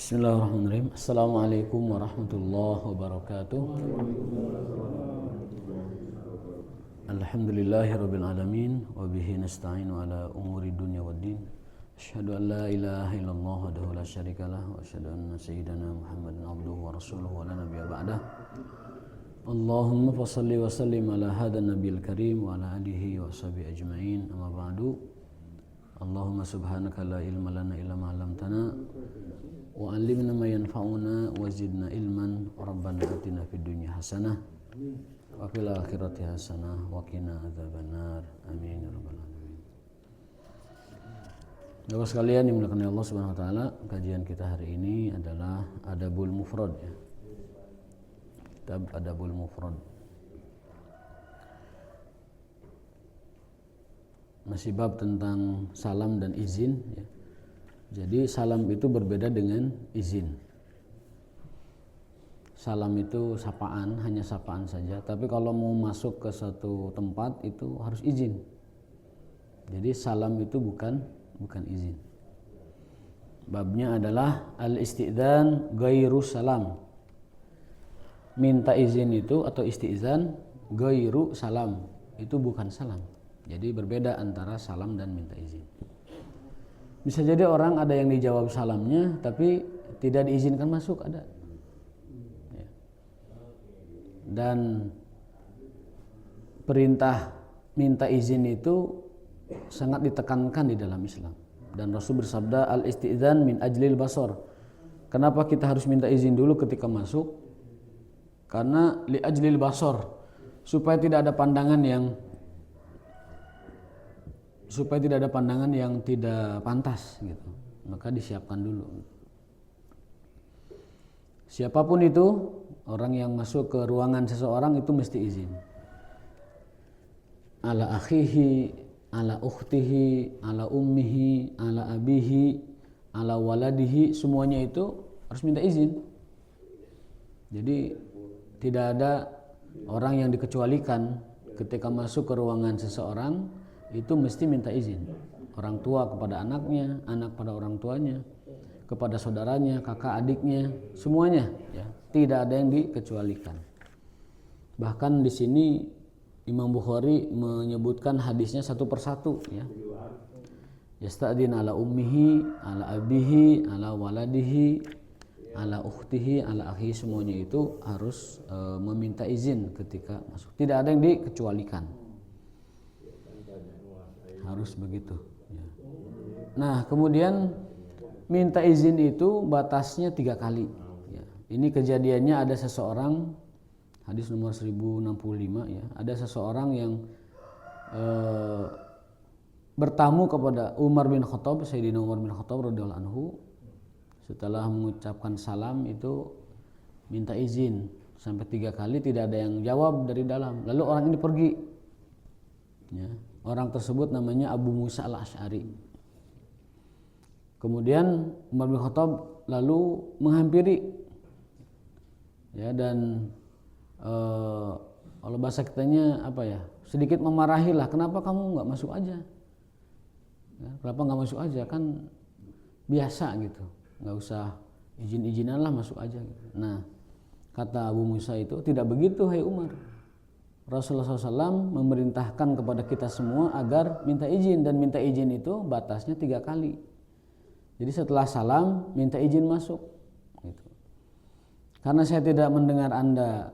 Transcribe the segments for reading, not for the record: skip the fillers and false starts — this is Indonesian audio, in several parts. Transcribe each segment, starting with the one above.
Bismillahirrahmanirrahim. Assalamualaikum warahmatullahi wabarakatuh. Alhamdulillahirabbil alamin wa bihi nasta'inu ala umuri dunya waddin. Asyhadu an la ilaha illallah wahdahu la syarikalah wa asyhadu anna sayyidana Muhammadan abduhu wa rasuluhu wa la nabiyya ba'dah. Allahumma fashalli wa sallim ala hadan nabiyil karim wa ala alihi wa sahbihi ajma'in. Amma ba'du. Allahumma subhanaka la ilma lana illa ma 'allamtana wa 'allimna ma yanfa'una wa zidna ilman. Rabbana atina fid dunya hasanah wa fil akhirati hasanah wa qina adzabannar. Amin ya rabbal alamin. Bapak sekalian yang dimuliakan Allah Subhanahu wa taala, kajian kita hari ini adalah Adabul Mufrad ya. Kitab Adabul Mufrad. Masih bab tentang salam dan izin ya. Jadi salam itu berbeda dengan izin. Salam itu sapaan, hanya sapaan saja. Tapi kalau mau masuk ke satu tempat itu harus izin. Jadi salam itu bukan izin. Babnya adalah al-istidzan ghairu salam. Minta izin itu atau istizan ghairu salam. Itu bukan salam. Jadi berbeda antara salam dan minta izin. Bisa jadi orang ada yang dijawab salamnya tapi tidak diizinkan masuk, ada. Ya. Dan perintah minta izin itu sangat ditekankan di dalam Islam. Dan Rasul bersabda al-istidzan min ajlil basar. Kenapa kita harus minta izin dulu ketika masuk? Karena li ajlil basar, supaya tidak ada pandangan yang tidak pantas gitu. Maka disiapkan dulu. Siapapun itu, orang yang masuk ke ruangan seseorang itu mesti izin. Ala akhihi, ala ukhtihi, ala ummihi, ala abihi, ala waladihi, semuanya itu harus minta izin. Jadi tidak ada orang yang dikecualikan ketika masuk ke ruangan seseorang. Itu mesti minta izin. Orang tua kepada anaknya, anak pada orang tuanya, kepada saudaranya, kakak adiknya, semuanya ya. Tidak ada yang dikecualikan. Bahkan di sini Imam Bukhari menyebutkan hadisnya satu persatu ya. Yasta'din ala ummihi, ala abihi, ala waladihi, ala ukhtihi, ala akhi, semuanya itu harus meminta izin ketika masuk. Tidak ada yang dikecualikan. Harus begitu ya. Nah kemudian minta izin itu batasnya 3 kali ya. Ini kejadiannya ada seseorang, hadis nomor 1065 ya, ada seseorang yang bertamu kepada Umar bin Khattab, Sayyidina Umar bin Khattab radhiyallahu anhu. Setelah mengucapkan salam itu minta izin sampai 3 kali, tidak ada yang jawab dari dalam. Lalu orang ini pergi ya. Orang tersebut namanya Abu Musa al-Asy'ari. Kemudian Umar bin Khattab lalu menghampiri ya, dan kalau bahasa kitanya apa ya, sedikit memarahilah, kenapa kamu nggak masuk aja ya, kenapa nggak masuk aja, kan biasa gitu, nggak usah izin-izinan lah, masuk aja gitu. Nah kata Abu Musa itu, tidak begitu hai Umar, Rasulullah SAW memerintahkan kepada kita semua agar minta izin, dan minta izin itu batasnya 3 kali. Jadi setelah salam minta izin masuk gitu. Karena saya tidak mendengar Anda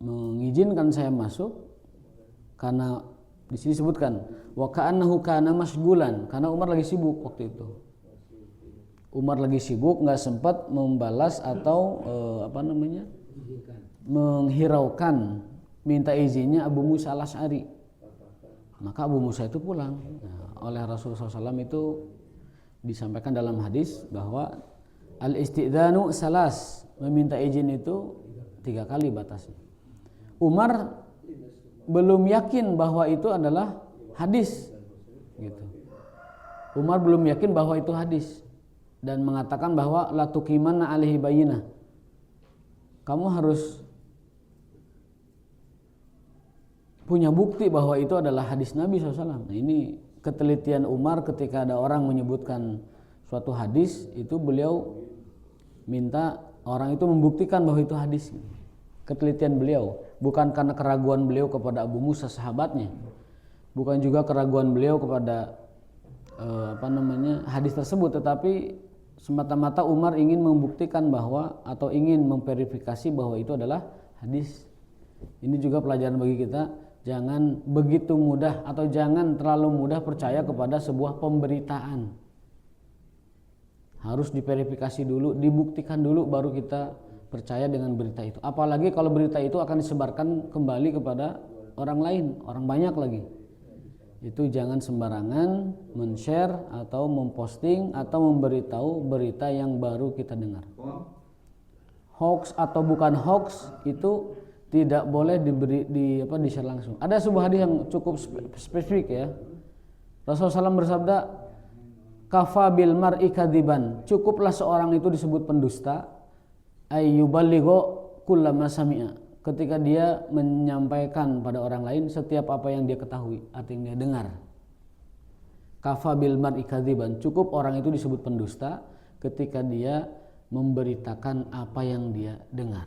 mengizinkan saya masuk, karena di sini disebutkan wa ka'annahu kana masgulan, karena Umar lagi sibuk waktu itu. Umar lagi sibuk, nggak sempat membalas atau menghiraukan minta izinnya Abu Musa al-Asy'ari. Maka Abu Musa itu pulang. Nah, oleh Rasulullah SAW itu disampaikan dalam hadis bahwa al-istidzanu salas, meminta izin itu 3 kali batasnya. Umar belum yakin bahwa itu adalah hadis gitu. Umar belum yakin bahwa itu hadis dan mengatakan bahwa la tuqimanna alaihi bayyinah, kamu harus punya bukti bahwa itu adalah hadis Nabi SAW. Nah, ini ketelitian Umar ketika ada orang menyebutkan suatu hadis itu beliau minta orang itu membuktikan bahwa itu hadis. Ketelitian beliau, bukan karena keraguan beliau kepada Abu Musa sahabatnya, bukan juga keraguan beliau kepada hadis tersebut, tetapi semata-mata Umar ingin membuktikan bahwa atau ingin memverifikasi bahwa itu adalah hadis. Ini juga pelajaran bagi kita, jangan begitu mudah atau jangan terlalu mudah percaya kepada sebuah pemberitaan. Harus diverifikasi dulu, dibuktikan dulu baru kita percaya dengan berita itu. Apalagi kalau berita itu akan disebarkan kembali kepada orang lain, orang banyak lagi. Itu jangan sembarangan men-share atau memposting atau memberitahu berita yang baru kita dengar. Hoax atau bukan hoax itu tidak boleh di-share langsung. Ada sebuah hadis yang cukup spesifik ya. Rasulullah SAW bersabda, "Kafa bil mar'i kadziban." Cukuplah seorang itu disebut pendusta ayyuballighu kullama sami'a, ketika dia menyampaikan pada orang lain setiap apa yang dia ketahui atau yang dia dengar. Kafa bil mar'i kadziban, cukup orang itu disebut pendusta ketika dia memberitakan apa yang dia dengar.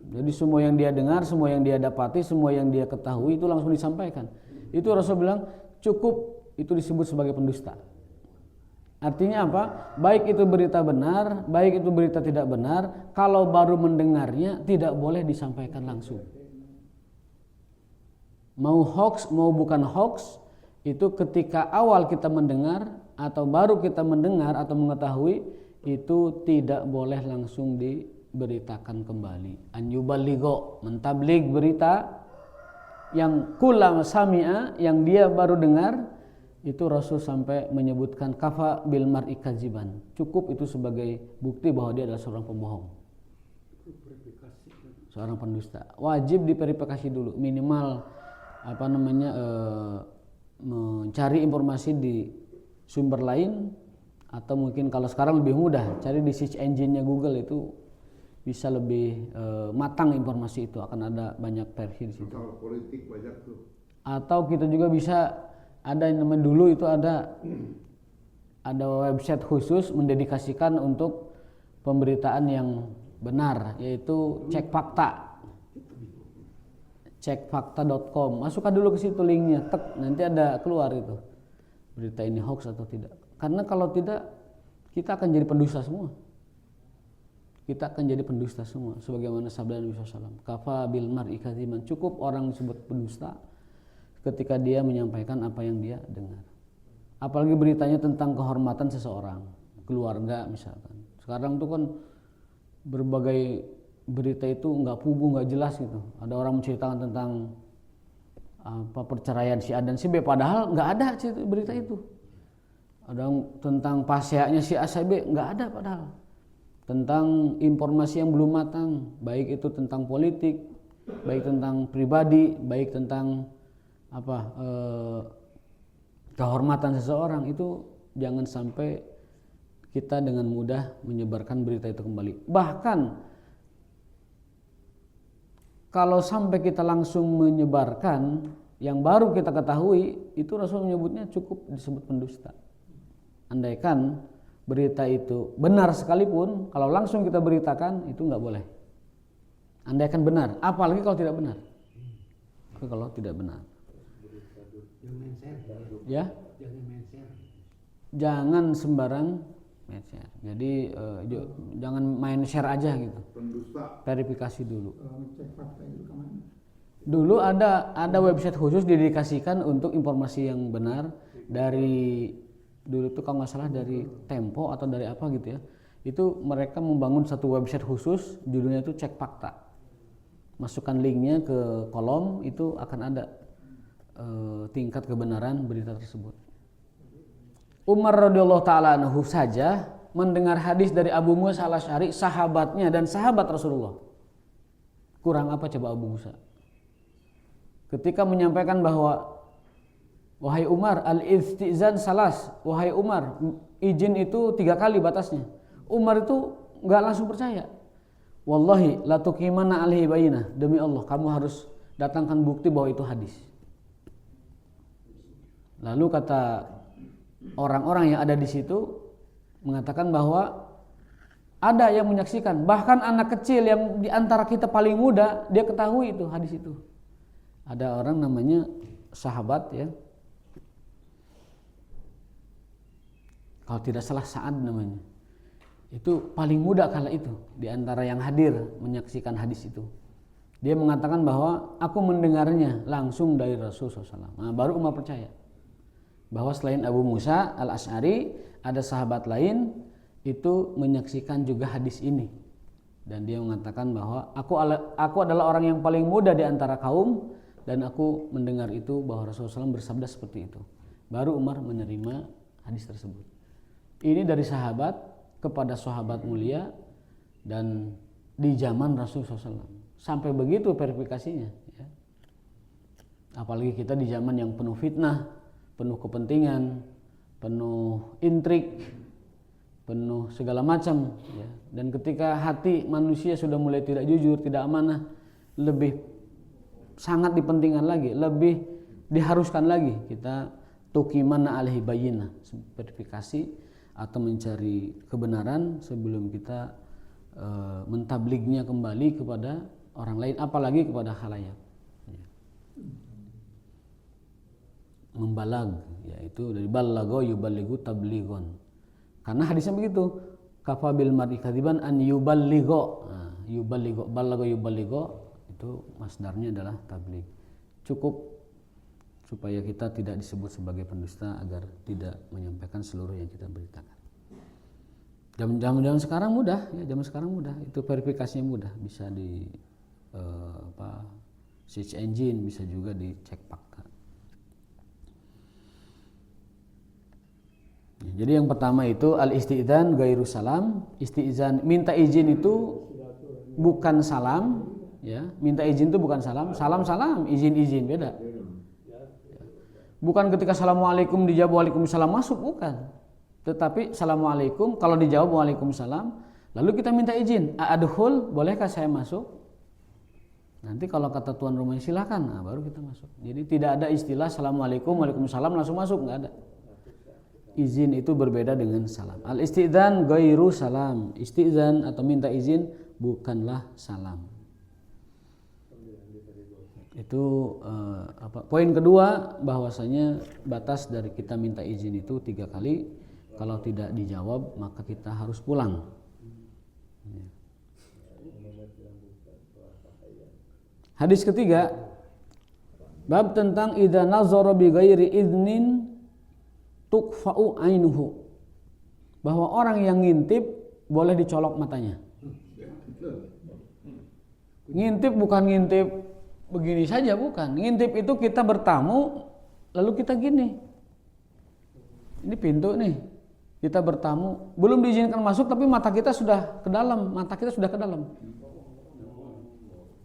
Jadi semua yang dia dengar, semua yang dia dapati, semua yang dia ketahui itu langsung disampaikan. Itu Rasul bilang cukup itu disebut sebagai pendusta. Artinya apa? Baik itu berita benar, baik itu berita tidak benar, kalau baru mendengarnya tidak boleh disampaikan langsung. Mau hoax, mau bukan hoax, itu ketika awal kita mendengar atau baru kita mendengar atau mengetahui, itu tidak boleh langsung diberitakan kembali. An yuballigho, mentablig berita yang kullama sami'a, yang dia baru dengar. Itu Rasul sampai menyebutkan kafa bil mar'i kadziban. Cukup itu sebagai bukti bahwa dia adalah seorang pembohong, seorang pendusta. Wajib diverifikasi dulu, minimal mencari informasi di sumber lain, atau mungkin kalau sekarang lebih mudah cari di search engine-nya Google, itu bisa lebih matang informasi itu, akan ada banyak versi di situ. Soal politik banyak tuh. Atau kita juga bisa ada yang namanya dulu itu ada website khusus mendedikasikan untuk pemberitaan yang benar, yaitu Cek Fakta. Cekfakta.com. Masukkan dulu ke situ linknya, tek, nanti ada keluar itu berita ini hoax atau tidak. Karena kalau tidak, kita akan jadi pendusta semua. Kita akan jadi pendusta semua, sebagaimana sabda Nabi SAW. Kafa bil mar'i kadziban, cukup orang disebut pendusta ketika dia menyampaikan apa yang dia dengar. Apalagi beritanya tentang kehormatan seseorang, keluarga misalkan. Sekarang tuh kan berbagai berita itu nggak pugu, nggak jelas gitu. Ada orang menceritakan tentang perceraian si A dan si B, padahal nggak ada berita itu. Ada tentang pasyaknya si A si B, nggak ada padahal. Tentang informasi yang belum matang, baik itu tentang politik, baik tentang pribadi, baik tentang kehormatan seseorang, itu jangan sampai kita dengan mudah menyebarkan berita itu kembali. Bahkan kalau sampai kita langsung menyebarkan yang baru kita ketahui, itu Rasul menyebutnya cukup disebut pendusta. Andaikan berita itu benar sekalipun, kalau langsung kita beritakan itu nggak boleh. Andaikan benar, apalagi kalau tidak benar. Kalau tidak benar. Ya, jangan sembarang main share. Jadi jangan main share aja gitu. Pendusta. Verifikasi dulu. Dulu ada website khusus didedikasikan untuk informasi yang benar dari dulu tuh kalau nggak salah dari Tempo atau dari apa gitu ya. Itu mereka membangun satu website khusus, judulnya itu Cek Fakta. Masukkan linknya ke kolom, itu akan ada tingkat kebenaran berita tersebut. Umar radhiyallahu taala anhu saja mendengar hadis dari Abu Musa al-Asy'ari, sahabatnya dan sahabat Rasulullah. Kurang apa coba Abu Musa? Ketika menyampaikan bahwa wahai Umar, al-istizan salas, wahai Umar, izin itu 3 kali batasnya. Umar itu enggak langsung percaya. Wallahi la tuqimana alaihi bayinah, demi Allah kamu harus datangkan bukti bahwa itu hadis. Lalu kata orang-orang yang ada di situ mengatakan bahwa ada yang menyaksikan, bahkan anak kecil yang di antara kita paling muda dia ketahui itu hadis itu. Ada orang namanya sahabat ya, kalau tidak salah Sa'ad namanya, itu paling muda kala itu di antara yang hadir menyaksikan hadis itu. Dia mengatakan bahwa aku mendengarnya langsung dari Rasulullah SAW. Nah, baru Umar percaya bahwa selain Abu Musa al-Asy'ari ada sahabat lain itu menyaksikan juga hadis ini, dan dia mengatakan bahwa aku adalah orang yang paling muda di antara kaum dan aku mendengar itu bahwa Rasulullah SAW bersabda seperti itu. Baru Umar menerima hadis tersebut. Ini dari sahabat kepada sahabat mulia dan di zaman Rasulullah SAW. Sampai begitu verifikasinya ya. Apalagi kita di zaman yang penuh fitnah, penuh kepentingan, penuh intrik, penuh segala macam ya. Dan ketika hati manusia sudah mulai tidak jujur, tidak amanah, lebih sangat dipentingkan lagi, lebih diharuskan lagi kita tukimana alaihi bayyinah, verifikasi atau mencari kebenaran sebelum kita mentablignya kembali kepada orang lain, apalagi kepada khalayak ya. Membalag yaitu dari balagho yuballighu tablighon. Karena hadisnya begitu, kafabil mar'i kadziban an yuballigho. Nah, yuballigho, balagho yuballigho itu masdarnya adalah tabligh. Cukup supaya kita tidak disebut sebagai pendusta agar tidak menyampaikan seluruh yang kita beritakan. Zaman sekarang mudah ya, zaman sekarang mudah. Itu verifikasinya mudah, bisa di search engine, bisa juga dicek fakta. Jadi yang pertama itu al-isti'dzan ghairu salam. Isti'dzan minta izin itu bukan salam ya. Minta izin itu bukan salam. Salam izin beda. Bukan ketika assalamualaikum dijawab waalaikumsalam masuk, bukan. Tetapi assalamualaikum kalau dijawab waalaikumsalam, lalu kita minta izin, adkhul, bolehkah saya masuk? Nanti kalau kata tuan rumahnya silakan, nah baru kita masuk. Jadi tidak ada istilah assalamualaikum waalaikumsalam langsung masuk, enggak ada. Izin itu berbeda dengan salam. Al-isti'dzan ghairu salam. Isti'dzan atau minta izin bukanlah salam. Itu poin kedua, bahwasanya batas dari kita minta izin itu 3 kali. Kalau tidak dijawab maka kita harus pulang. Hadis ketiga, bab tentang idza nazara bi ghairi idnin tukfa'u ainuhu, bahwa orang yang ngintip boleh dicolok matanya. Ngintip bukan ngintip begini saja, bukan. Ngintip itu kita bertamu lalu kita gini, ini pintu nih, kita bertamu belum diizinkan masuk tapi mata kita sudah ke dalam,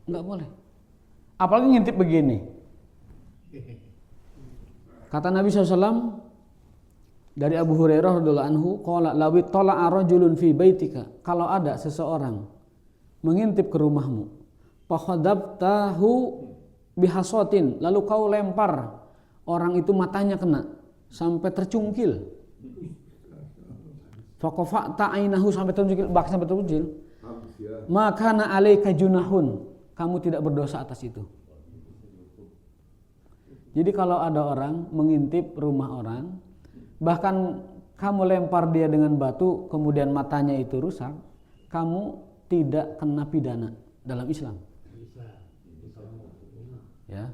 nggak boleh. Apalagi ngintip begini. Kata Nabi SAW dari Abu Hurairah radhiyallahu anhu, qala lawi tala'a rajulun fi baitika, kalau ada seseorang mengintip ke rumahmu, fakhadabtahu bihasatin, lalu kau lempar orang itu matanya kena sampai tercungkil, faqafa'ta ainahu sampai tercungkil, maka na alaika junahun, kamu tidak berdosa atas itu. Jadi kalau ada orang mengintip rumah orang, bahkan kamu lempar dia dengan batu, kemudian matanya itu rusak, kamu tidak kena pidana dalam Islam. Ya,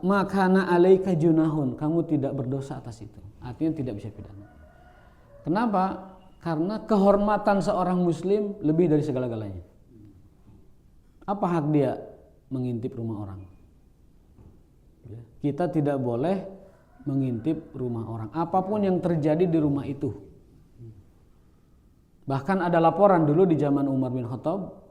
makana alaika junahun, kamu tidak berdosa atas itu. Artinya tidak bisa pidana. Kenapa? Karena kehormatan seorang muslim lebih dari segala-galanya. Apa hak dia mengintip rumah orang? Ya, kita tidak boleh mengintip rumah orang, apapun yang terjadi di rumah itu. Bahkan ada laporan dulu di zaman Umar bin Khattab,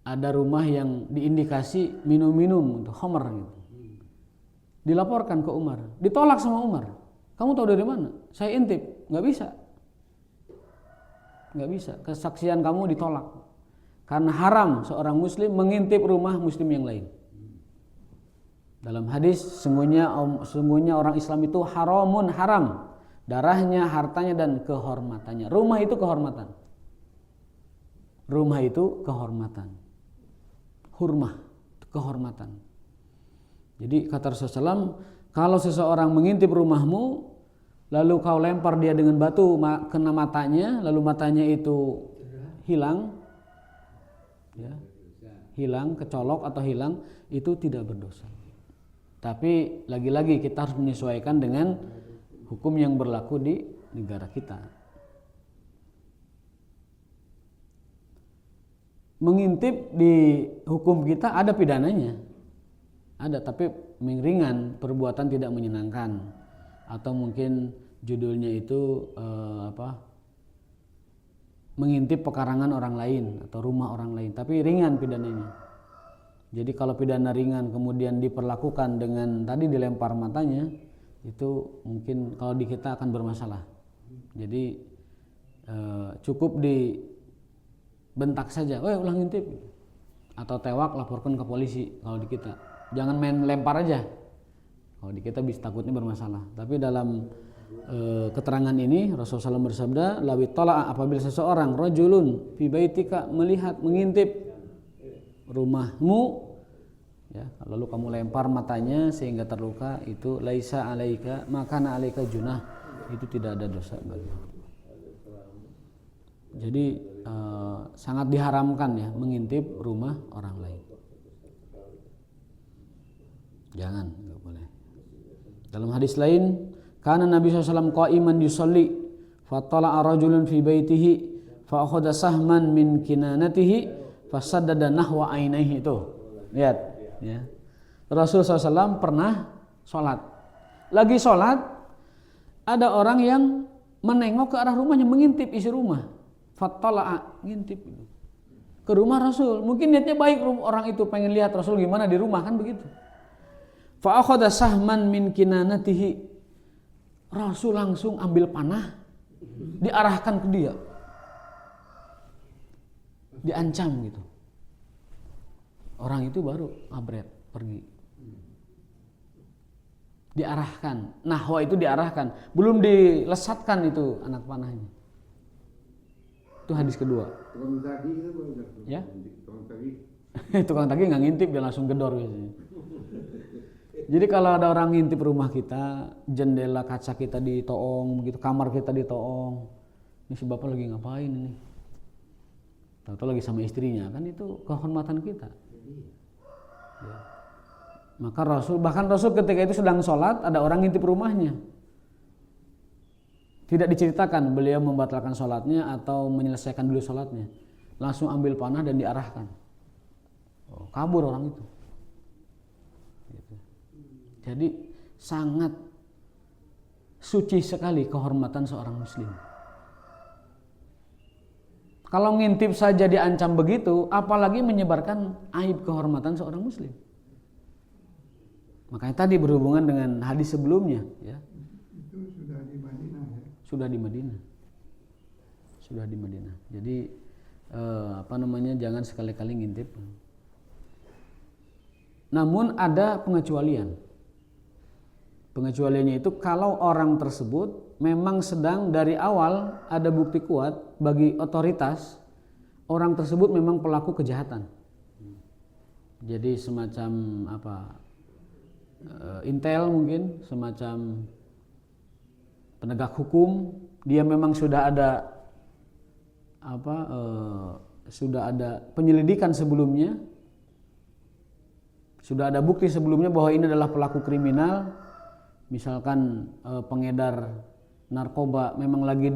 ada rumah yang diindikasi minum-minum untuk khamr gitu. Dilaporkan ke Umar, ditolak sama Umar. Kamu tahu dari mana? Saya intip, nggak bisa. Kesaksian kamu ditolak. Karena haram seorang muslim mengintip rumah muslim yang lain. Dalam hadis sungguhnya orang Islam itu haramun, haram darahnya, hartanya dan kehormatannya. Rumah itu kehormatan. Rumah itu kehormatan. Hurmah, kehormatan. Jadi kata Rasulullah SAW, kalau seseorang mengintip rumahmu, lalu kau lempar dia dengan batu kena matanya, lalu matanya itu hilang, ya, hilang, kecolok atau hilang, itu tidak berdosa. Tapi lagi-lagi kita harus menyesuaikan dengan hukum yang berlaku di negara kita. Mengintip di hukum kita ada pidananya, ada, tapi ringan, perbuatan tidak menyenangkan, atau mungkin judulnya itu mengintip pekarangan orang lain atau rumah orang lain, tapi ringan pidananya. Jadi kalau pidana ringan kemudian diperlakukan dengan tadi dilempar matanya, itu mungkin kalau di kita akan bermasalah. Jadi cukup dibentak saja, ulah ngintip, atau tewak laporkan ke polisi kalau di kita. Jangan main lempar aja. Kalau di kita bisa takutnya bermasalah. Tapi dalam keterangan ini Rasulullah SAW bersabda, lawi tola'a, apabila seseorang rajulun fi baitika, melihat, mengintip rumahmu, ya, lalu kamu lempar matanya sehingga terluka, itu laisa alaika makana alaika junah, itu tidak ada dosa bagimu. Jadi sangat diharamkan ya mengintip rumah orang lain. Jangan, enggak boleh. Dalam hadis lain, kana Nabi SAW qa'iman yusalli fatala'a rajulun fi baitihi fa akhadha sahman min kinanatihi fasaddada nahwa ainaihi. Itu lihat ya, Rasulullah SAW pernah sholat, lagi sholat ada orang yang menengok ke arah rumahnya, mengintip isi rumah. Fatala'a, ngintip ke rumah Rasul, mungkin niatnya baik, orang itu pengen lihat Rasul gimana di rumah, kan begitu. Fa akhadha sahman min kinanatihi, Rasul langsung ambil panah, diarahkan ke dia, diancam gitu. Orang itu baru abret pergi. Diarahkan, nahwa itu diarahkan, belum dilesatkan itu anak panahnya. Itu hadis kedua. Tukang tagi itu Ya? Tukang tagi. Tukang tagi nggak ngintip, dia langsung gedor biasanya. Jadi kalau ada orang ngintip rumah kita, jendela kaca kita ditoong, begitu, kamar kita ditoong, ini si bapak lagi ngapain ini? Tahu-tahu lagi sama istrinya, kan itu kehormatan kita. Ya. Maka bahkan Rasul ketika itu sedang sholat, ada orang ngintip rumahnya. Tidak diceritakan beliau membatalkan sholatnya atau menyelesaikan dulu sholatnya, langsung ambil panah dan diarahkan. Kabur orang itu. Jadi sangat suci sekali kehormatan seorang muslim. Kalau ngintip saja diancam begitu, apalagi menyebarkan aib kehormatan seorang muslim. Makanya tadi berhubungan dengan hadis sebelumnya, ya. Itu sudah di Madinah ya. Sudah di Madinah. Jadi jangan sekali-kali ngintip. Namun ada pengecualian. Pengecualiannya itu kalau orang tersebut memang sedang dari awal ada bukti kuat bagi otoritas, orang tersebut memang pelaku kejahatan. Jadi semacam intel mungkin, semacam penegak hukum, dia memang sudah ada penyelidikan sebelumnya, sudah ada bukti sebelumnya bahwa ini adalah pelaku kriminal. Misalkan pengedar narkoba memang lagi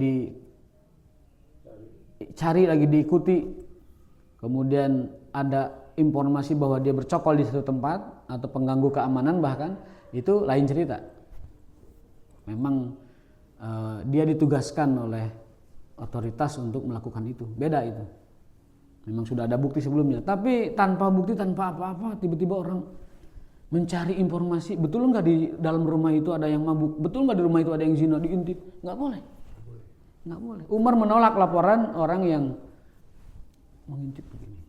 dicari, lagi diikuti, kemudian ada informasi bahwa dia bercokol di satu tempat atau pengganggu keamanan, bahkan itu lain cerita. Memang dia ditugaskan oleh otoritas untuk melakukan itu, beda itu. Memang sudah ada bukti sebelumnya, tapi tanpa bukti, tanpa apa-apa, tiba-tiba orang mencari informasi, betul nggak di dalam rumah itu ada yang mabuk, betul nggak di rumah itu ada yang zina, diintip, nggak boleh. Umar menolak laporan orang yang mengintip begini,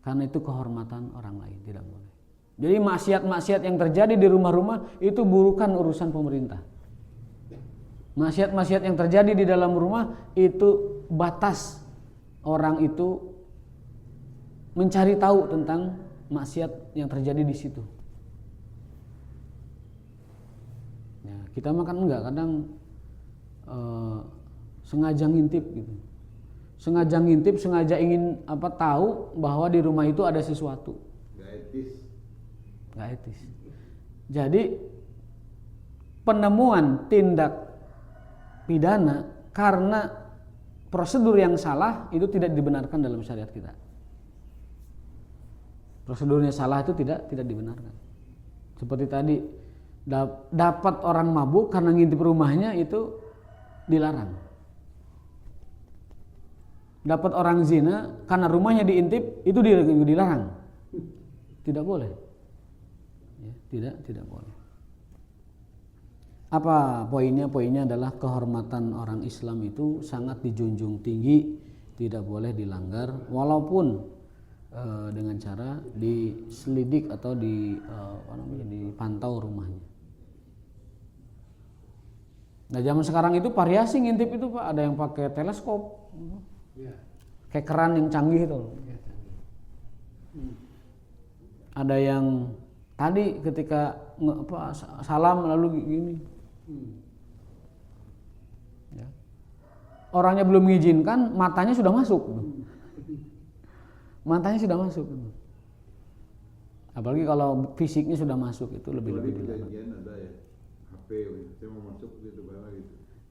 karena itu kehormatan orang lain, tidak boleh. Jadi maksiat-maksiat yang terjadi di rumah-rumah itu bukan urusan pemerintah. Maksiat-maksiat yang terjadi di dalam rumah itu batas orang itu mencari tahu tentang maksiat yang terjadi di situ. Ya, kita makan enggak, kadang sengaja ngintip gitu. Sengaja ngintip, sengaja ingin tahu bahwa di rumah itu ada sesuatu. Nggak etis. Jadi penemuan tindak pidana karena prosedur yang salah itu tidak dibenarkan dalam syariat kita. Prosedurnya salah itu tidak dibenarkan. Seperti tadi dapat orang mabuk karena ngintip rumahnya itu dilarang. Dapat orang zina karena rumahnya diintip itu dilarang. Tidak boleh. Ya, tidak boleh. Apa poinnya? Poinnya adalah kehormatan orang Islam itu sangat dijunjung tinggi, tidak boleh dilanggar walaupun dengan cara diselidik atau dipantau rumahnya. Nah, zaman sekarang itu variasi ngintip itu Pak, ada yang pakai teleskop. Kayak keran yang canggih itu. Ada yang tadi ketika salam lalu gini. Ya. Orangnya belum mengizinkan, matanya sudah masuk. Matanya sudah masuk. Apalagi kalau fisiknya sudah masuk itu lebih dilarang.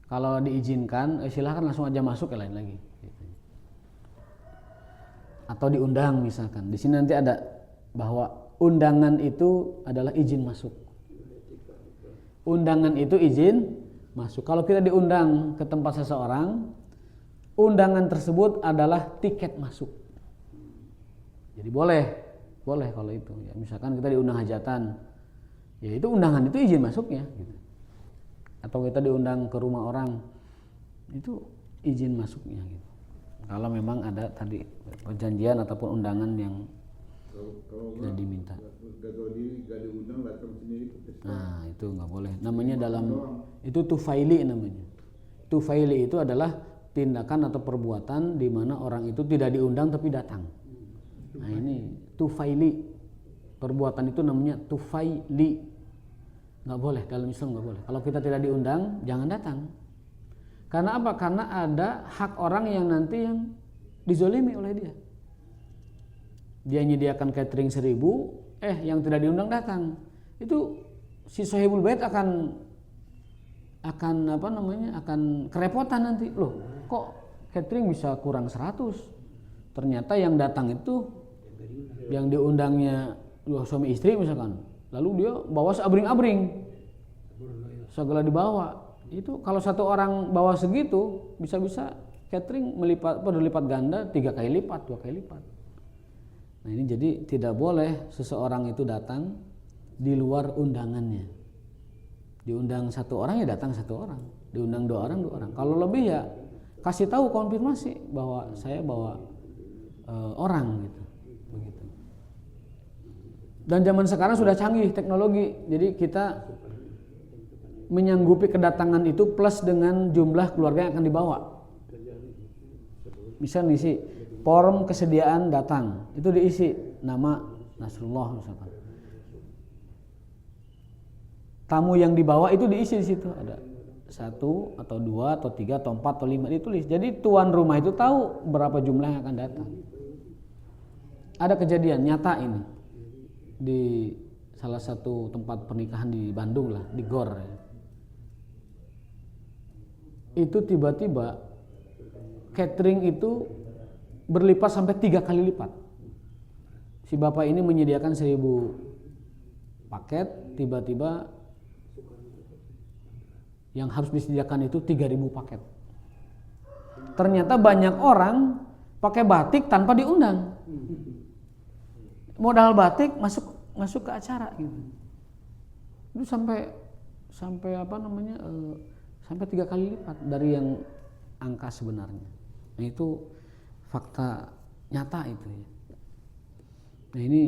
Kalau diizinkan, silahkan langsung aja masuk, ya lain lagi. Atau diundang misalkan. Di sini nanti ada bahwa undangan itu adalah izin masuk. Undangan itu izin masuk. Kalau kita diundang ke tempat seseorang, undangan tersebut adalah tiket masuk. Jadi boleh kalau itu. Ya, misalkan kita diundang hajatan, ya itu undangan itu izin masuknya. Gitu. Atau kita diundang ke rumah orang, itu izin masuknya. Gitu. Kalau memang ada tadi perjanjian ataupun undangan yang tidak diminta. Nah, itu nggak boleh. Namanya itu tufaili namanya. Tufaili itu adalah tindakan atau perbuatan di mana orang itu tidak diundang tapi datang. Nah, ini tufaili. Perbuatan itu namanya tufaili. Nggak boleh, dalam Islam nggak boleh. Kalau kita tidak diundang, jangan datang. Karena apa? Karena ada hak orang yang nanti yang dizolimi oleh dia. Dia menyediakan catering 1000, yang tidak diundang datang. Itu si sahibul bait akan kerepotan nanti. Loh, kok catering bisa kurang 100? Ternyata yang datang itu yang diundangnya dua suami istri misalkan. Lalu dia bawa seabring-abring. Segala dibawa. Itu kalau satu orang bawa segitu, bisa-bisa catering berlipat ganda 3 kali lipat, 2 kali lipat. Nah, ini jadi tidak boleh seseorang itu datang di luar undangannya. Diundang 1 orang ya datang 1 orang, diundang 2 orang 2 orang. Kalau lebih ya kasih tahu, konfirmasi bahwa saya bawa orang gitu. Begitu. Dan zaman sekarang sudah canggih teknologi, jadi kita menyanggupi kedatangan itu plus dengan jumlah keluarga yang akan dibawa. Misal ngisi form kesediaan datang, itu diisi nama Nasrullah misalkan. Tamu yang dibawa itu diisi di situ, ada 1 atau 2 atau 3 atau 4 atau 5 ditulis. Jadi tuan rumah itu tahu berapa jumlah yang akan datang. Ada kejadian nyata ini di salah satu tempat pernikahan di Bandung lah, di Gor. Itu tiba-tiba catering itu berlipat sampai 3 kali lipat. Si bapak ini menyediakan 1000 paket, tiba-tiba yang harus disediakan itu 3000 paket. Ternyata banyak orang pakai batik tanpa diundang. Modal batik masuk ke acara gitu. Itu sampai sampai 3 kali lipat dari yang angka sebenarnya. Nah, itu fakta nyata itu ya. Nah, ini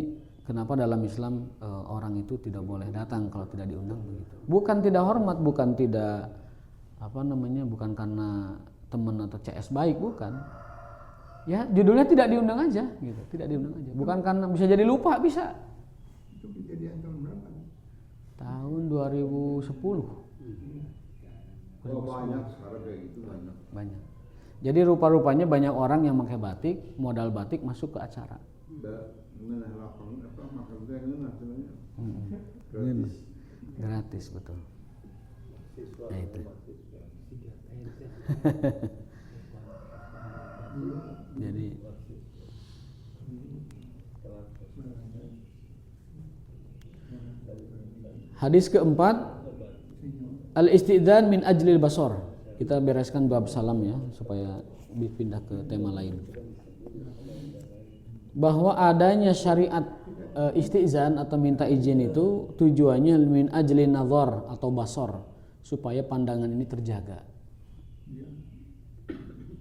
Kenapa dalam Islam orang itu tidak boleh datang kalau tidak diundang begitu? Bukan tidak hormat, bukan tidak bukan karena teman atau CS baik, bukan. Ya judulnya tidak diundang aja, gitu. Tidak diundang aja. Bukan karena bisa jadi lupa, bisa. Itu kejadian tahun berapa? Tahun 2010. Oh banyak sekarang kayak gitu Banyak. Jadi rupa-rupanya banyak orang yang pakai batik, modal batik masuk ke acara. Mengenai lapang makan ngenah sebenarnya. Gratis betul. Ya itu. Jadi hadis keempat, al-istidzan min ajlil basar. Kita bereskan bab salam ya supaya pindah ke tema lain. Bahwa adanya syariat istizan atau minta izin itu tujuannya min ajli nazar atau basar, supaya pandangan ini terjaga.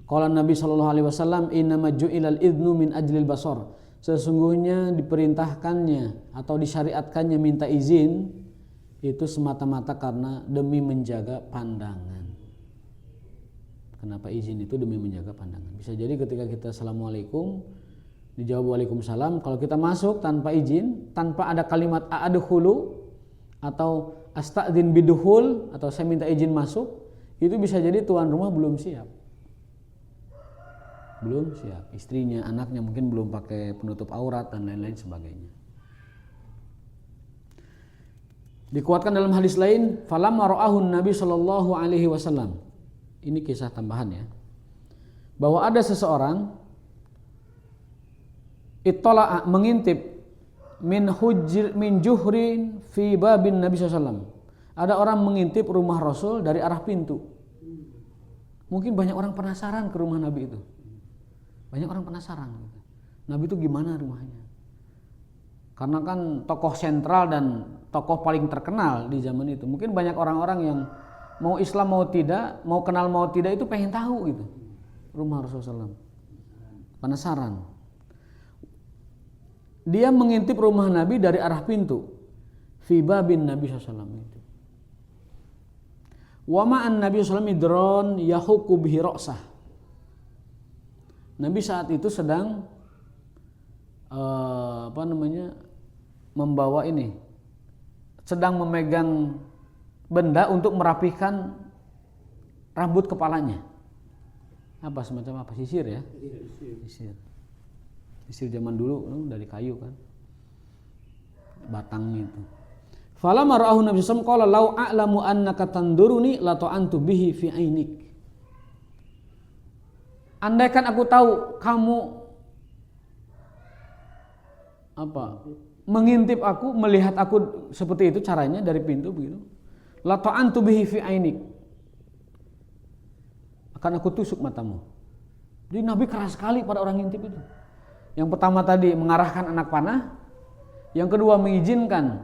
Qala Nabi sallallahu alaihi wasallam, innama ju'ilal idnu min ajlil basar. Sesungguhnya diperintahkannya atau disyariatkannya minta izin itu semata-mata karena demi menjaga pandangan. Kenapa izin itu? Demi menjaga pandangan. Bisa jadi ketika kita assalamualaikum dijawab waalaikumsalam, kalau kita masuk tanpa izin, tanpa ada kalimat a'adkhulu atau astadzin bidukhul atau saya minta izin masuk, itu bisa jadi tuan rumah belum siap. Belum siap. Istrinya, anaknya mungkin belum pakai penutup aurat dan lain-lain sebagainya. Dikuatkan dalam hadis lain, falamma ra'ahun Nabi sallallahu alaihi wasallam. Ini kisah tambahan ya. Bahwa ada seseorang ittala'a mengintip min juhrin fi babin Nabi SAW. Ada orang mengintip rumah Rasul dari arah pintu. Mungkin banyak orang penasaran ke rumah Nabi itu. Banyak orang penasaran. Nabi itu gimana rumahnya? Karena kan tokoh sentral dan tokoh paling terkenal di zaman itu. Mungkin banyak orang-orang yang mau Islam mau tidak, mau kenal mau tidak itu pengen tahu gitu. Rumah Rasulullah SAW. Penasaran. Dia mengintip rumah Nabi dari arah pintu. Fi babin Nabi SAW itu. Wa ma'an Nabi SAW idron yahuku bihi ra'sah. Nabi saat itu sedang membawa ini, sedang memegang benda untuk merapihkan rambut kepalanya. Apa semacam apa? Sisir ya? Sisir. Sisir zaman dulu dari kayu kan, batangnya itu. Falamma ra'ahu Nabi sallallahu alaihi wasallam qala law a'lamu annaka tanduruni la ta'antu bihi fi ainik. Andaikan aku tahu kamu mengintip aku, melihat aku seperti itu caranya dari pintu begitu. La ta'antu bihi fi ainik. Akan aku tusuk matamu. Jadi Nabi keras sekali pada orang ngintip itu. Yang pertama tadi mengarahkan anak panah, yang kedua mengizinkan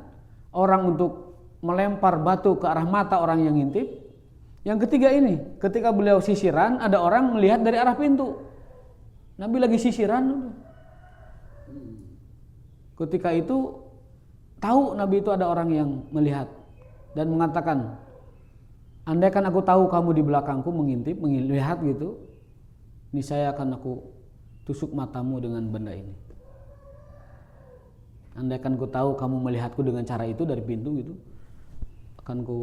orang untuk melempar batu ke arah mata orang yang ngintip. Yang ketiga ini, ketika beliau sisiran, ada orang melihat dari arah pintu. Nabi lagi sisiran. Ketika itu tahu Nabi itu ada orang yang melihat dan mengatakan, andaikan aku tahu kamu di belakangku mengintip, melihat gitu, niscaya akan aku tusuk matamu dengan benda ini. Andaikan ku tahu kamu melihatku dengan cara itu dari pintu gitu, akan ku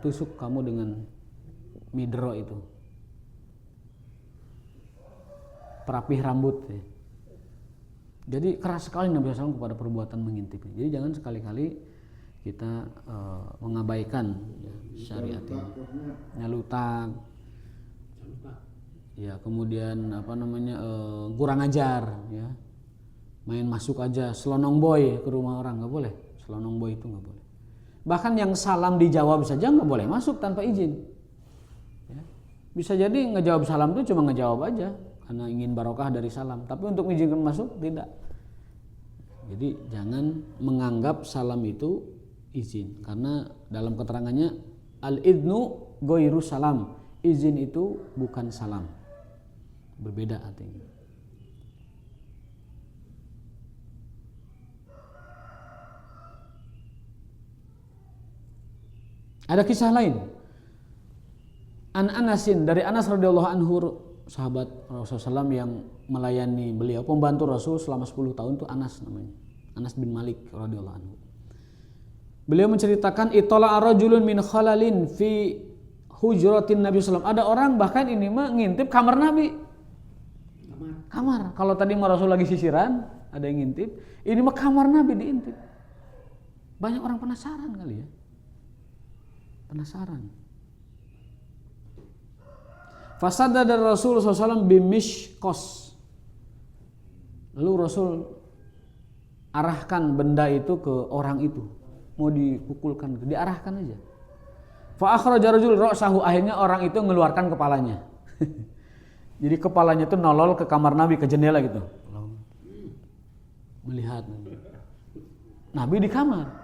tusuk kamu dengan midro itu, perapih rambut ya. Jadi keras sekali Nabi SAW kepada perbuatan mengintip. Jadi jangan sekali-kali kita mengabaikan syariat ini. Nyalutak, ya kemudian kurang ajar, ya main masuk aja selonong boy ke rumah orang, nggak boleh. Selonong boy itu nggak boleh. Bahkan yang salam dijawab saja nggak boleh masuk tanpa izin. Ya. Bisa jadi ngejawab salam itu cuma ngejawab aja karena ingin barokah dari salam, tapi untuk mengizinkan masuk tidak. Jadi jangan menganggap salam itu izin, karena dalam keterangannya al-idnu ghairu salam, izin itu bukan salam, berbeda artinya. Ada kisah lain. An Anasin, dari Anas radhiyallahu anhu, sahabat Rasulullah SAW yang melayani beliau, pembantu Rasul selama 10 tahun itu Anas namanya. Anas bin Malik radhiyallahu anhu. Beliau menceritakan itala rajulun min khalalin fi hujratin Nabi sallallahu alaihi wasallam. Ada orang bahkan ini mah ngintip kamar Nabi. Kamar. Kalau tadi mah Rasul lagi sisiran, ada yang ngintip, ini mah kamar Nabi diintip. Banyak orang penasaran kali ya. Penasaran. Fasada dari Rasul SAW bimishkos. Lalu Rasul arahkan benda itu ke orang itu, mau dipukulkan, diarahkan aja. Fa akhraja rajul ra'sahu, akhirnya orang itu mengeluarkan kepalanya. Jadi kepalanya itu nolol ke kamar Nabi, ke jendela gitu. Melihat Nabi di kamar.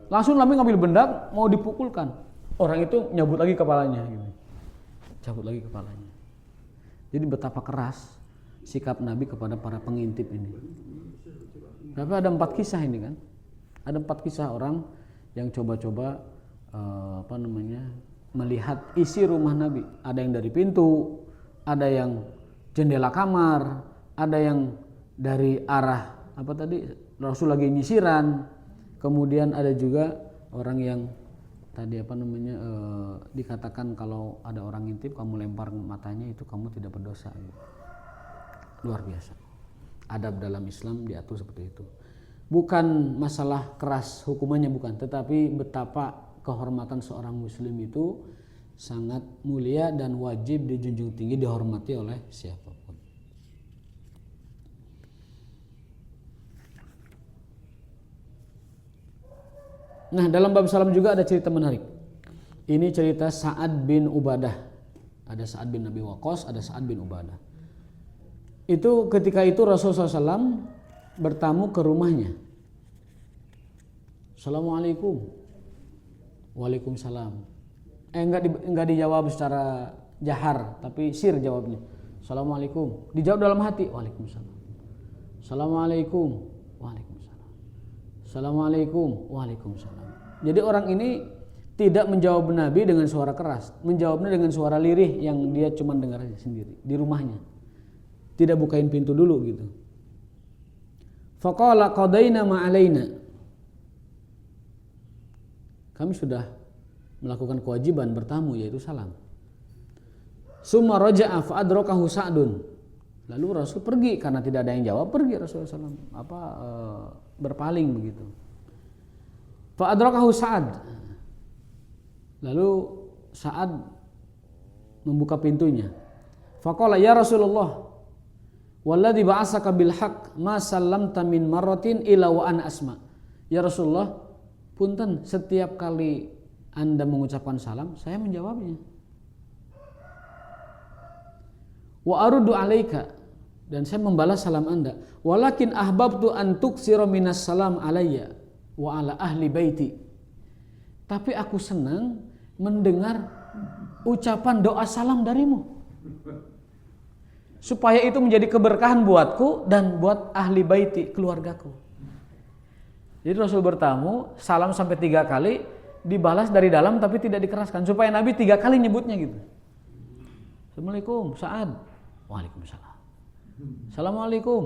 Langsung Nabi ngambil benda mau dipukulkan. Orang itu nyabut lagi kepalanya gitu. Cabut lagi kepalanya. Jadi betapa keras sikap Nabi kepada para pengintip ini. Tapi ada 4 kisah ini kan. Ada 4 kisah orang yang coba-coba melihat isi rumah Nabi. Ada yang dari pintu, ada yang jendela kamar, ada yang dari arah Rasul lagi nyisiran. Kemudian ada juga orang yang tadi dikatakan kalau ada orang ngintip kamu lempar matanya itu kamu tidak berdosa gitu. Luar biasa. Adab dalam Islam diatur seperti itu. Bukan masalah keras hukumannya, bukan, tetapi betapa kehormatan seorang muslim itu sangat mulia dan wajib dijunjung tinggi, dihormati oleh siapapun. Nah, dalam bab salam juga ada cerita menarik. Ini cerita Sa'ad bin Ubadah. Ada Sa'ad bin Abi Waqqas, ada Sa'ad bin Ubadah. Itu ketika itu Rasulullah SAW bertamu ke rumahnya. Assalamualaikum. Waalaikumsalam. Enggak dijawab secara jahar, tapi sir jawabnya. Assalamualaikum. Dijawab dalam hati. Waalaikumsalam. Assalamualaikum. Waalaikumsalam. Assalamualaikum. Waalaikumsalam. Jadi orang ini tidak menjawab Nabi dengan suara keras, menjawabnya dengan suara lirih yang dia cuma dengar aja sendiri di rumahnya. Tidak bukain pintu dulu gitu. Faqala qadaina ma alaina. Kami sudah melakukan kewajiban bertamu yaitu salam. Summa raja'a fa adrakahu Sa'dun. Lalu Rasul pergi karena tidak ada yang jawab, pergi Rasulullah SAW berpaling begitu. Fa adrakahu Sa'ad. Lalu Sa'ad membuka pintunya. Faqala ya Rasulullah, walladzi ba'asaka bil haqq ma sallamta min marratin ila wa ana asma. Ya Rasulullah, punten setiap kali Anda mengucapkan salam, saya menjawabnya. Wa aruddu alaika, dan saya membalas salam Anda. Walakin ahbabtu an tuksira minas salam alayya wa ala ahli baiti. Tapi aku senang mendengar ucapan doa salam darimu, supaya itu menjadi keberkahan buatku dan buat ahli baiti, keluargaku. Jadi Rasul bertamu, salam sampai 3 kali, dibalas dari dalam tapi tidak dikeraskan, supaya Nabi 3 kali nyebutnya gitu. Assalamualaikum Sa'ad. Waalaikumsalam. Assalamualaikum.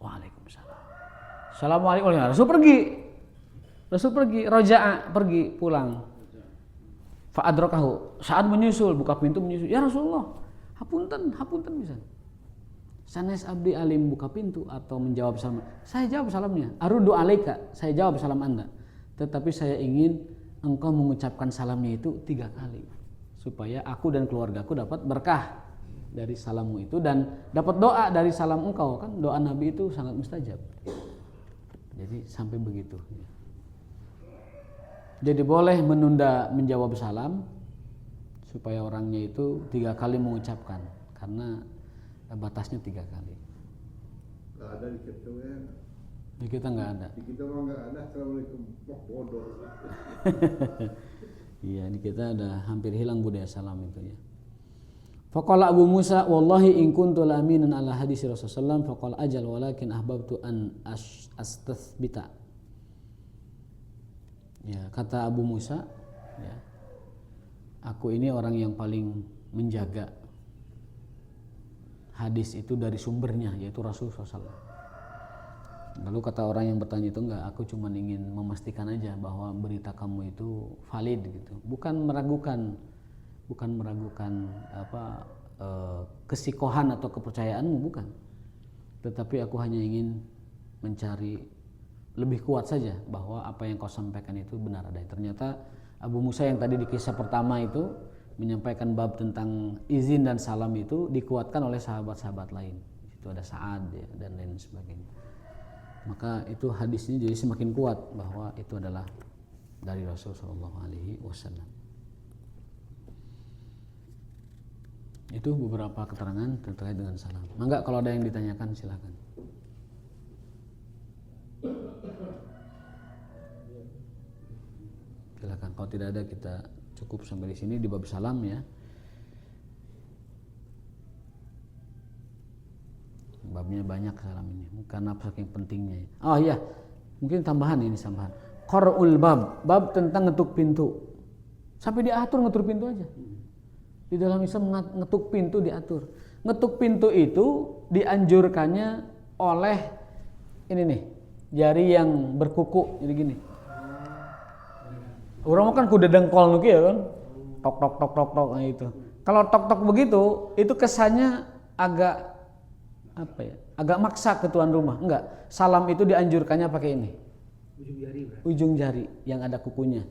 Waalaikumsalam. Assalamualaikum. Rasul pergi, roja'a, pergi pulang. Fa'adrakahu. Sa'ad menyusul, buka pintu menyusul. Ya Rasulullah, hapunten bisa. Sanes abdi alim, buka pintu atau menjawab salam. Saya jawab salamnya. Aruddu alaika, saya jawab salam Anda. Tetapi saya ingin engkau mengucapkan salamnya itu 3 kali, supaya aku dan keluargaku dapat berkah dari salammu itu dan dapat doa dari salam engkau, kan doa Nabi itu sangat mustajab. Jadi sampai begitu. Jadi boleh menunda menjawab salam supaya orangnya itu 3 kali mengucapkan, karena batasnya 3 kali. Nggak ada di kita ya. Di kita nggak ada. Di kita mah nggak ada. Assalamualaikum. Bodoh. Iya, di kita ada hampir hilang budaya salam itu ya. Faqala Abu Musa, wallahi in kuntu laminan ala hadis Rasulullah, faqala ajal walakin ahbabtu an astathbita. Ya, kata Abu Musa, ya, aku ini orang yang paling menjaga hadis itu dari sumbernya, yaitu Rasulullah SAW. Lalu kata orang yang bertanya itu, enggak, aku cuma ingin memastikan aja bahwa berita kamu itu valid gitu, bukan meragukan kesikohan atau kepercayaanmu, bukan, tetapi aku hanya ingin mencari lebih kuat saja bahwa apa yang kau sampaikan itu benar adanya. Ternyata Abu Musa yang tadi di kisah pertama itu menyampaikan bab tentang izin dan salam itu dikuatkan oleh sahabat-sahabat lain. Itu ada Sa'ad ya, dan lain sebagainya. Maka itu hadisnya jadi semakin kuat bahwa itu adalah dari Rasul sallallahu alaihi wasallam. Itu beberapa keterangan terkait dengan salam. Mangga kalau ada yang ditanyakan silakan. Silakan. Kalau tidak ada kita cukup sampai di sini di bab salam ya. Babnya banyak salam ini karena saking pentingnya. Oh iya, mungkin tambahan. Qara'ul bab tentang ngetuk pintu. Sampai diatur ngetuk pintu aja. Di dalam Islam ngetuk pintu diatur. Ngetuk pintu itu dianjurkannya oleh ini nih, jari yang berkuku, jadi gini. Orang kan kuda dengkol nuki ya kan, tok tok tok tok tok, nah itu. Kalau tok tok begitu, itu kesannya agak apa ya? Agak maksa ke tuan rumah. Enggak, salam itu dianjurkannya pakai ini. Ujung jari. Ujung jari yang ada kukunya.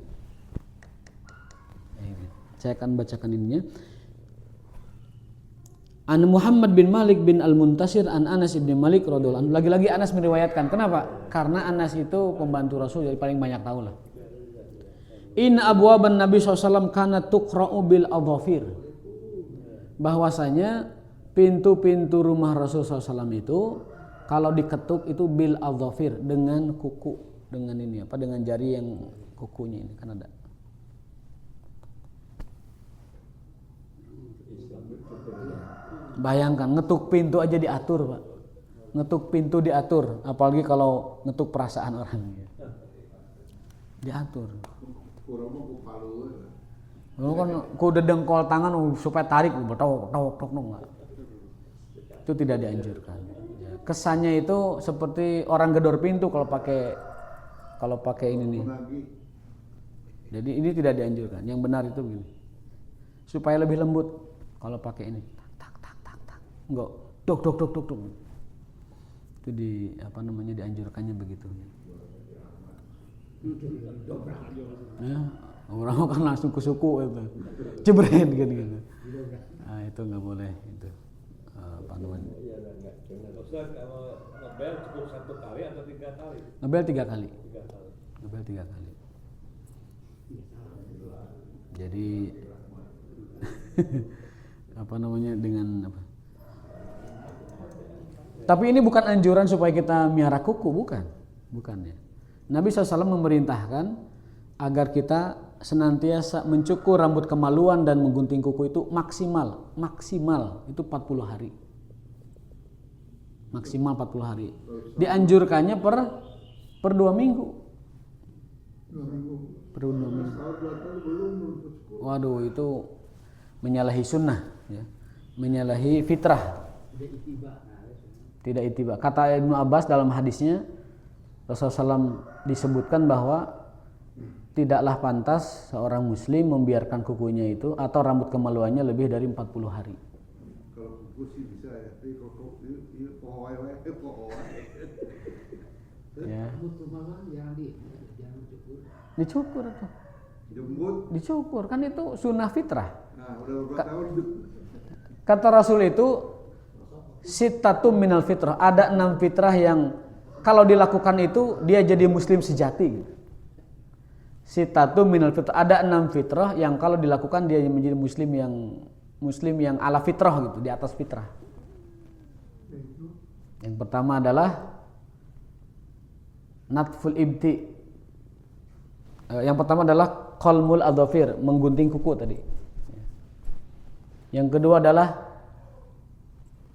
Saya akan bacakan ininya. An Muhammad bin Malik bin Al-Muntasir an Anas bin Malik radhiyallahu anhu. Lagi-lagi Anas meriwayatkan. Kenapa? Karena Anas itu pembantu Rasul, jadi paling banyak tahu lah. In abwaban Nabi SAW kana tuqra'u bil adhafir. Bahwasanya pintu-pintu rumah Rasul SAW itu kalau diketuk itu bil adhafir, dengan kuku, dengan ini apa, dengan jari yang kukunya ini kan ada. Bayangkan ngetuk pintu aja diatur, Pak. Ngetuk pintu diatur, apalagi kalau ngetuk perasaan orang. Diatur. Lu kan kudu dengkol tangan supaya tarik tok tok tok enggak. Itu tidak dianjurkan. Kesannya itu seperti orang gedor pintu kalau pakai ini nih. Jadi ini tidak dianjurkan. Yang benar itu begini. Supaya lebih lembut kalau pakai ini. Enggak, dok. Itu dianjurkannya begitu. Ya, orang kan langsung ke suku itu, jebret gitu. Nah itu nggak boleh itu. Apa namanya? Ustaz, kalau ngebel cukup 1 kali atau 3 kali? Ngebel 3 kali. Ngebel 3 kali. Jadi apa namanya dengan apa? Tapi ini bukan anjuran supaya kita miara kuku, bukan ya. Nabi SAW memerintahkan agar kita senantiasa mencukur rambut kemaluan dan menggunting kuku itu maksimal itu 40 hari. Maksimal 40 hari. Dianjurkannya per 2 minggu. Per 2 minggu. Waduh, itu menyalahi sunnah ya. Menyalahi fitrah. Tidak ittiba. Kata Ibnu Abbas dalam hadisnya, Rasulullah SAW disebutkan bahwa tidaklah pantas seorang muslim membiarkan kukunya itu atau rambut kemaluannya lebih dari 40 hari. Kalau kuku sih bisa ya, tapi kok Ya. Rambut kemaluan jangan dicukur. Dicukur tuh. jembut. Dicukur, kan itu sunnah fitrah. Nah, udah beberapa tahun hidup. Kata Rasul itu sittatum minal fitrah, ada 6 fitrah yang kalau dilakukan itu dia jadi muslim sejati. Sittatum minal fitrah, ada 6 fitrah yang kalau dilakukan dia menjadi muslim yang ala fitrah gitu, di atas fitrah. Yang pertama adalah natful ibti. Yang pertama adalah qalmul adhafir, menggunting kuku tadi. Yang kedua adalah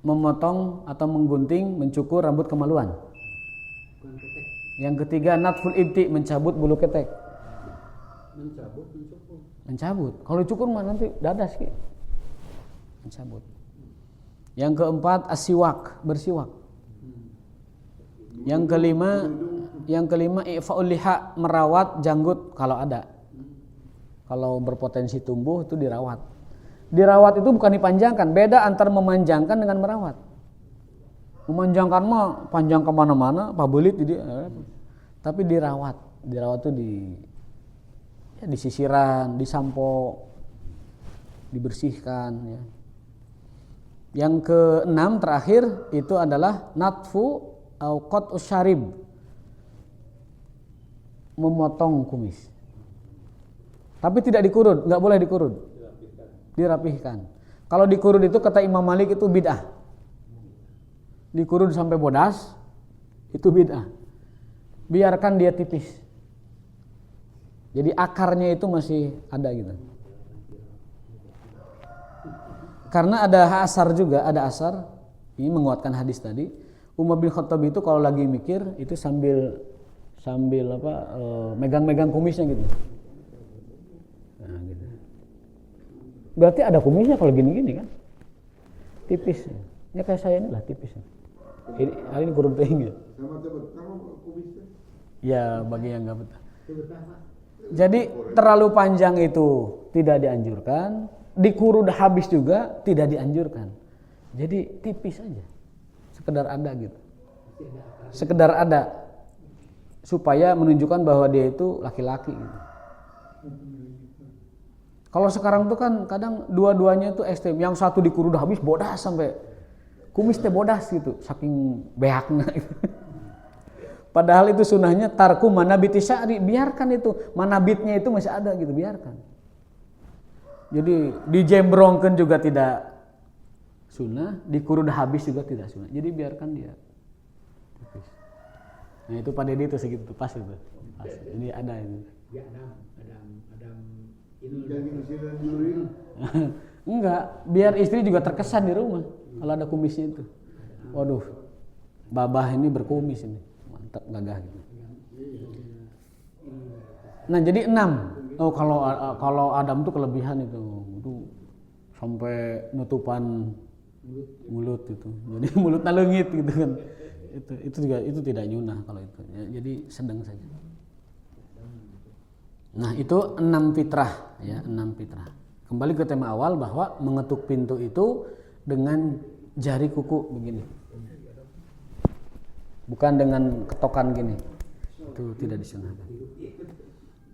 memotong atau menggunting, mencukur rambut kemaluan. Yang ketiga natful ibti, mencabut bulu ketek. Mencabut. Kalau cukur mah nanti dadas ki. Mencabut. Yang keempat asiwak, bersiwak. Yang kelima i'faul liha, merawat janggut kalau ada. Kalau berpotensi tumbuh itu dirawat. Dirawat itu bukan dipanjangkan, beda antara memanjangkan dengan merawat. Memanjangkan mah panjang kemana-mana, pabelit jadi. Tapi dirawat itu disisiran, disampo, dibersihkan. Ya. Yang keenam terakhir itu adalah natfu au qat'us syarib, memotong kumis. Tapi tidak dikurut, nggak boleh dikurut, dirapihkan. Kalau dikurut itu kata Imam Malik itu bid'ah. Dikurut sampai bodas itu bid'ah. Biarkan dia tipis. Jadi akarnya itu masih ada gitu. Karena ada asar juga, ada asar ini menguatkan hadis tadi. Umar bin Khattab itu kalau lagi mikir itu sambil megang-megang kumisnya gitu. Nah, gitu. Berarti ada kumisnya kalau gini-gini kan? Tipis. Ya kayak saya ini lah tipis. Ini kurang tinggi. Sama kumisnya. Ya bagi yang nggak betah. Jadi terlalu panjang itu tidak dianjurkan, dikurut habis juga tidak dianjurkan. Jadi tipis aja, sekedar ada gitu, sekedar ada supaya menunjukkan bahwa dia itu laki-laki. Gitu. Kalau sekarang tuh kan kadang dua-duanya tuh ekstrem, yang satu dikurut habis bodas sampai kumis teh bodas gitu, saking beaknya. Gitu. Padahal itu sunnahnya tarku manabiti sya'ri, biarkan itu manabitnya itu masih ada gitu, biarkan. Jadi dijembrongkan juga tidak sunnah, dikurut habis juga tidak sunnah. Jadi biarkan dia. Nah itu pada dia itu segitu pas itu. Pas. Ini ada ini. Ya Adam Enggak, biar istri juga terkesan di rumah kalau ada kumisnya itu. Waduh, babah ini berkumis ini. Mantap gagah gitu. Nah jadi 6. Oh kalau Adam tuh kelebihan itu sampai nutupan mulut itu. Jadi mulutnya leungit gitu kan. Itu juga itu tidak nyunah kalau itu. Ya, jadi sedang saja. Nah itu 6 fitrah ya, 6 fitrah. Kembali ke tema awal bahwa mengetuk pintu itu dengan jari kuku begini. Bukan dengan ketokan gini. Itu tidak disunahkan.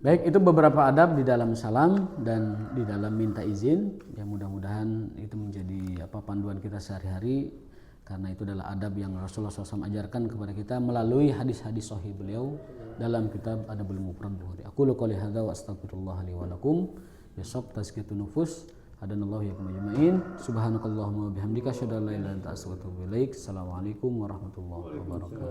Baik, itu beberapa adab di dalam salam dan di dalam minta izin. Ya mudah-mudahan itu menjadi panduan kita sehari-hari. Karena itu adalah adab yang Rasulullah SAW ajarkan kepada kita melalui hadis-hadis sahih beliau dalam kitab Adabul Mufrad Bukhari. Aku qouli hadza wa astaghfirullah li wa lakum. Besok tazkiyatun nufus. Hadanallahu yakum ajma'in. Subhanakallahumma wa bihamdika asyhadu an la ilaha illa anta astaghfiruka wa atubu ilaik. Assalamualaikum warahmatullahi wabarakatuh.